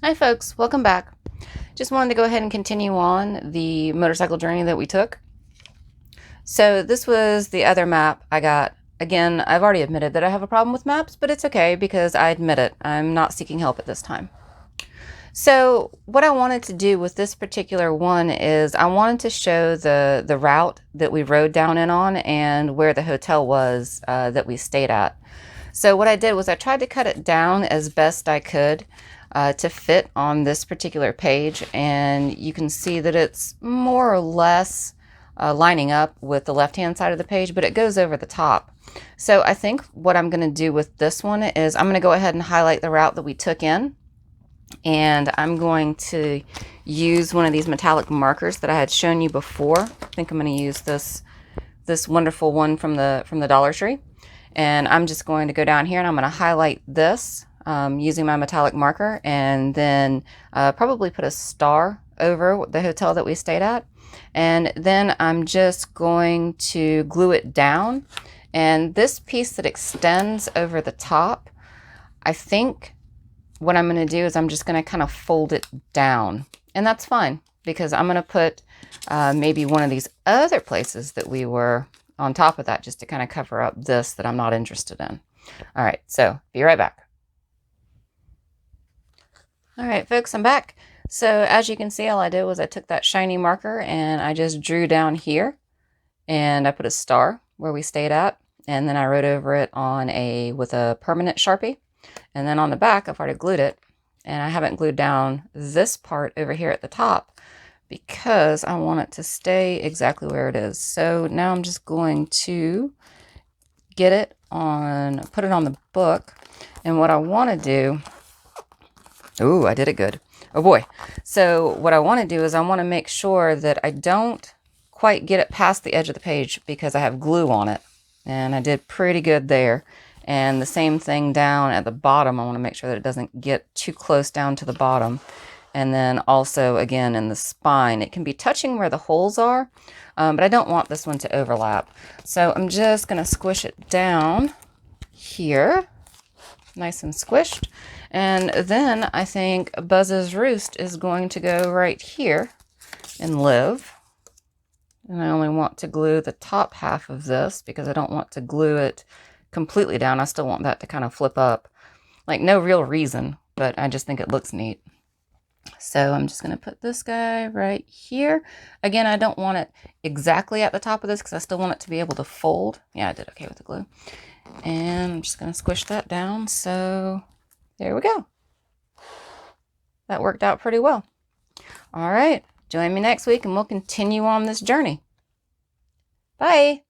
Hi folks, welcome back. Just wanted to go ahead and continue on the motorcycle journey that we took. So this was the other map I got. Again, I've already admitted that I have a problem with maps, but it's okay because I admit it. I'm not seeking help at this time. So what I wanted to do with this particular one is I wanted to show the route that we rode down in on and where the hotel was that we stayed at. So what I did was I tried to cut it down as best I could to fit on this particular page, and you can see that it's more or less lining up with the left-hand side of the page, but it goes over the top. So I think what I'm going to do with this one is I'm going to go ahead and highlight the route that we took in, and I'm going to use one of these metallic markers that I had shown you before. I think I'm going to use this wonderful one from the Dollar Tree. And I'm just going to go down here and I'm going to highlight this using my metallic marker, and then probably put a star over the hotel that we stayed at. And then I'm just going to glue it down. And this piece that extends over the top, I think what I'm going to do is I'm just going to kind of fold it down. And that's fine because I'm going to put maybe one of these other places that we were on top of that just to kind of cover up this that I'm not interested in. All right, so be right back. All right, folks, I'm back. So as you can see, all I did was I took that shiny marker and I just drew down here and I put a star where we stayed at, and then I wrote over it with a permanent Sharpie. And then on the back, I've already glued it, and I haven't glued down this part over here at the top because I want it to stay exactly where it is. So now I'm just going to put it on the book. And what I want to do, ooh, I did it good. Oh boy. So what I want to do is I want to make sure that I don't quite get it past the edge of the page because I have glue on it. And I did pretty good there. And the same thing down at the bottom. I want to make sure that it doesn't get too close down to the bottom. And then also, again, in the spine, it can be touching where the holes are, but I don't want this one to overlap. So I'm just going to squish it down here, nice and squished. And then I think Buzz's Roost is going to go right here and live. And I only want to glue the top half of this because I don't want to glue it completely down. I still want that to kind of flip up. Like, no real reason, but I just think it looks neat. So I'm just going to put this guy right here. Again, I don't want it exactly at the top of this because I still want it to be able to fold. Yeah, I did okay with the glue. And I'm just going to squish that down. So there we go. That worked out pretty well. All right. Join me next week and we'll continue on this journey. Bye.